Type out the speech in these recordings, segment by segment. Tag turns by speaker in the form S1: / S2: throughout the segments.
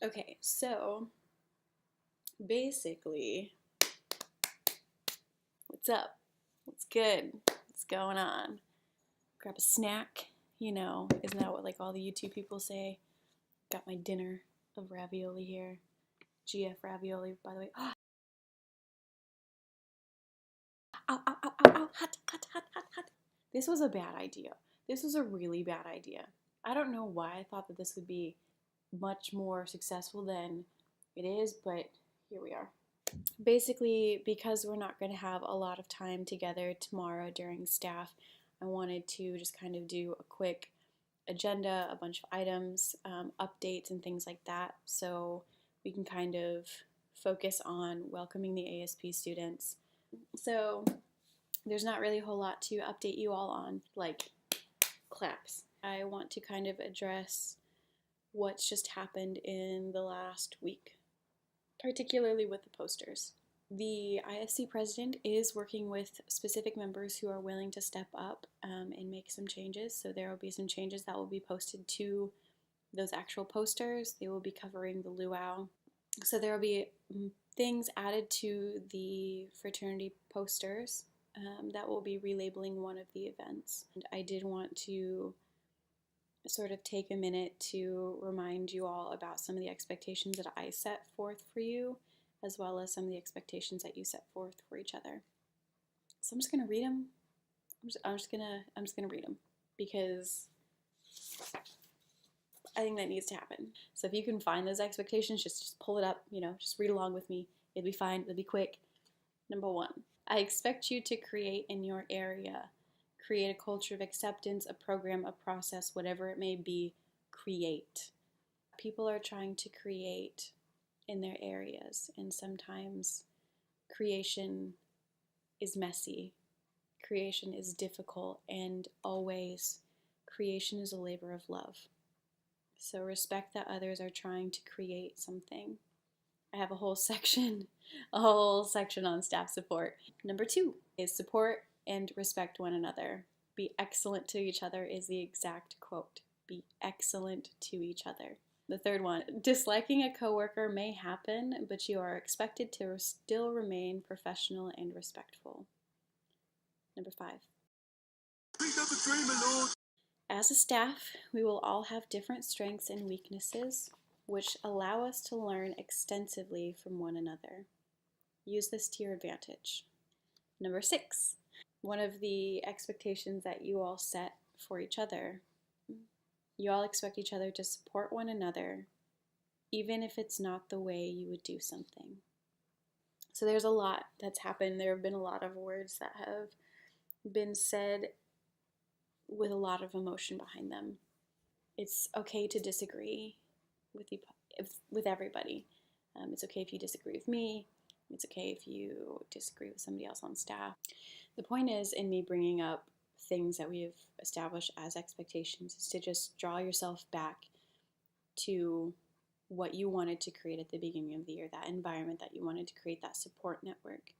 S1: Okay, so basically, what's up? What's good? What's going on? Grab a snack, isn't that what like all the YouTube people say? Got my dinner of ravioli here. GF ravioli, by the way. Ow, ow, ow, ow, ow, hot, hot, hot, hot, hot. This was a bad idea. This was a really bad idea. I don't know why I thought that this would be much more successful than it is, but here we are. Basically, because we're not going to have a lot of time together tomorrow during staff, I wanted to just kind of do a quick agenda, a bunch of items, updates, and things like that, so we can kind of focus on welcoming the ASP students. So there's not really a whole lot to update you all on, like claps. I want to kind of address what's just happened in the last week, particularly with the posters. The ISC president is working with specific members who are willing to step up and make some changes. So there will be some changes that will be posted to those actual posters. They will be covering the luau. So there will be things added to the fraternity posters that will be relabeling one of the events. And I did want to sort of take a minute to remind you all about some of the expectations that I set forth for you, as well as some of the expectations that you set forth for each other. So I'm just gonna read them. I'm just gonna read them because I think that needs to happen. So if you can find those expectations, just pull it up. Just read along with me. It'll be fine. It'll be quick. Number 1, I expect you to create in your area. Create a culture of acceptance, a program, a process, whatever it may be. Create. People are trying to create in their areas, and sometimes creation is messy. Creation is difficult, and always creation is a labor of love. So respect that others are trying to create something. I have a whole section on staff support. Number 2 is support and respect one another. Be excellent to each other is the exact quote. Be excellent to each other. The third one, disliking a coworker may happen, but you are expected to still remain professional and respectful. Number 5. As a staff, we will all have different strengths and weaknesses, which allow us to learn extensively from one another. Use this to your advantage. Number 6, one of the expectations that you all set for each other. You all expect each other to support one another, even if it's not the way you would do something. So there's a lot that's happened. There have been a lot of words that have been said with a lot of emotion behind them. It's okay to disagree with everybody. It's okay if you disagree with me. It's okay if you disagree with somebody else on staff. The point is, in me bringing up things that we have established as expectations, is to just draw yourself back to what you wanted to create at the beginning of the year, that environment that you wanted to create, that support network.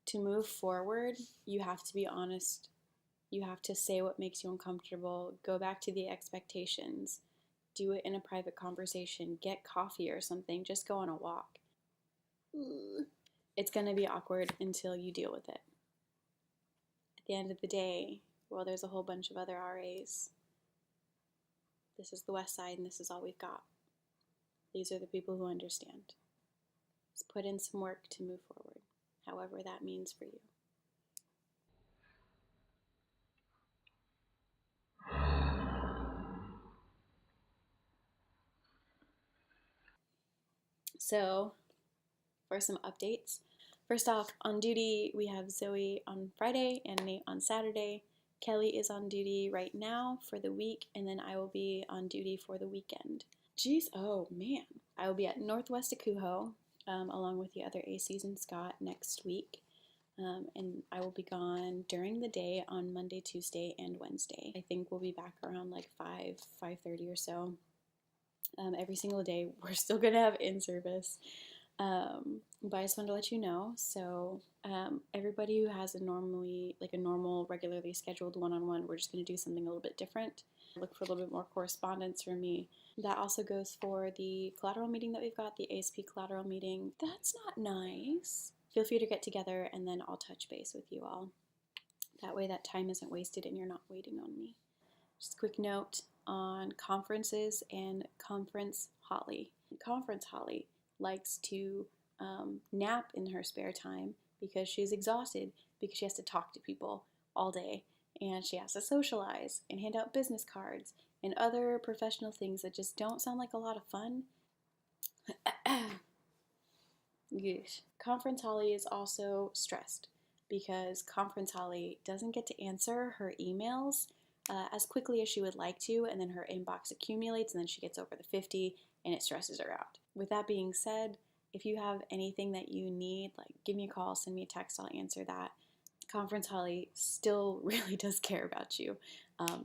S1: To move forward, you have to be honest. You have to say what makes you uncomfortable. Go back to the expectations. Do it in a private conversation. Get coffee or something. Just go on a walk. It's going to be awkward until you deal with it. At the end of the day, well, there's a whole bunch of other RAs. This is the West Side, and this is all we've got. These are the people who understand. Let's put in some work to move forward, however that means for you. So, for some updates. First off, on duty, we have Zoe on Friday and Nate on Saturday. Kelly is on duty right now for the week, and then I will be on duty for the weekend. Jeez, oh man. I will be at Northwest Akuho, along with the other ACs and Scott next week. And I will be gone during the day on Monday, Tuesday, and Wednesday. I think we'll be back around like 5:30 or so. Every single day, we're still going to have in-service. But I just wanted to let you know. So everybody who has a normal, regularly scheduled one-on-one, we're just going to do something a little bit different. Look for a little bit more correspondence from me. That also goes for the collateral meeting that we've got, the ASP collateral meeting. That's not nice. Feel free to get together and then I'll touch base with you all. That way that time isn't wasted and you're not waiting on me. Just a quick note on conferences and Conference Holly. Conference Holly likes to nap in her spare time because she's exhausted because she has to talk to people all day and she has to socialize and hand out business cards and other professional things that just don't sound like a lot of fun. Yes. Conference Holly is also stressed because Conference Holly doesn't get to answer her emails as quickly as she would like to, and then her inbox accumulates, and then she gets over the 50, and it stresses her out. With that being said, if you have anything that you need, like give me a call, send me a text, I'll answer that. Conference Holly still really does care about you,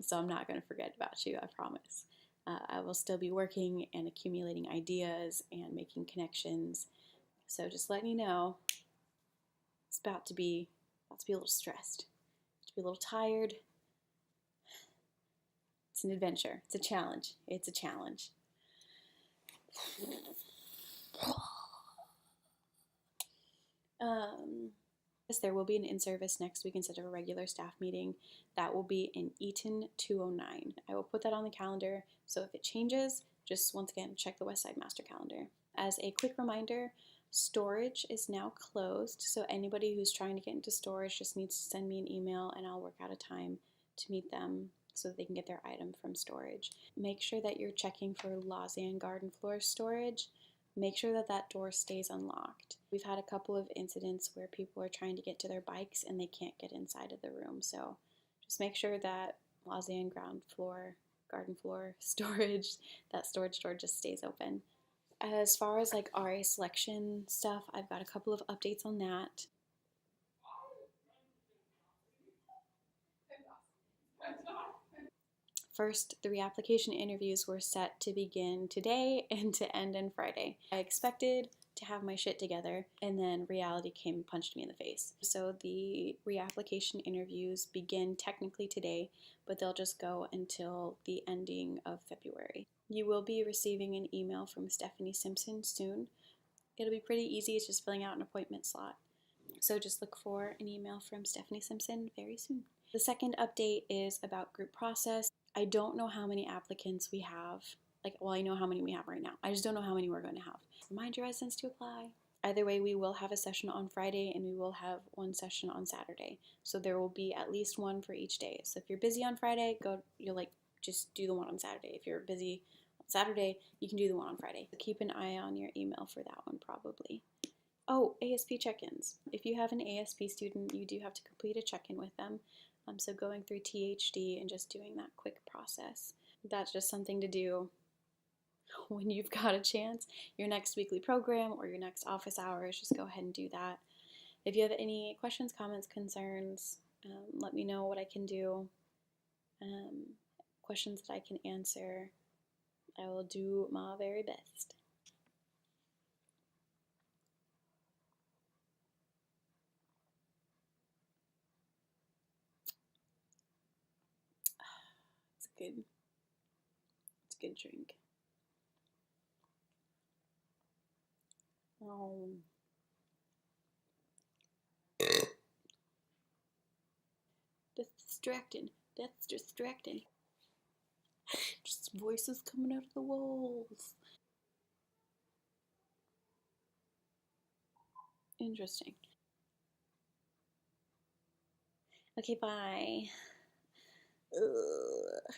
S1: so I'm not going to forget about you, I promise. I will still be working and accumulating ideas and making connections. So just letting you know, it's about to be a little stressed, to be a little tired. It's an adventure. It's a challenge. It's a challenge. There will be an in-service next week instead of a regular staff meeting. That will be in Eaton 209. I will put that on the calendar, so if it changes, just once again, check the Westside Master Calendar. As a quick reminder, storage is now closed, so anybody who's trying to get into storage just needs to send me an email and I'll work out a time to meet them so that they can get their item from storage. Make sure that you're checking for Lausanne Garden Floor storage. Make sure that that door stays unlocked. We've had a couple of incidents where people are trying to get to their bikes and they can't get inside of the room, so just make sure that Lausanne Garden Floor storage, that storage door just stays open. As far as like RA selection stuff, I've got a couple of updates on that. First, the reapplication interviews were set to begin today and to end on Friday. I expected to have my shit together, and then reality came and punched me in the face. So the reapplication interviews begin technically today, but they'll just go until the ending of February. You will be receiving an email from Stephanie Simpson soon. It'll be pretty easy, it's just filling out an appointment slot. So just look for an email from Stephanie Simpson very soon. The second update is about group process. I don't know how many applicants we have. I know how many we have right now. I just don't know how many we're going to have. Remind your residents to apply. Either way, we will have a session on Friday and we will have one session on Saturday. So there will be at least one for each day. So if you're busy on Friday, just do the one on Saturday. If you're busy on Saturday, you can do the one on Friday. So keep an eye on your email for that one probably. Oh, ASP check-ins. If you have an ASP student, you do have to complete a check-in with them. So going through THD and just doing that quick process. That's just something to do when you've got a chance. Your next weekly program or your next office hours, just go ahead and do that. If you have any questions, comments, concerns, let me know what I can do. Questions that I can answer. I will do my very best. It's a good drink. Oh. That's distracting. That's distracting. Just voices coming out of the walls. Interesting. Okay, bye. Ugh.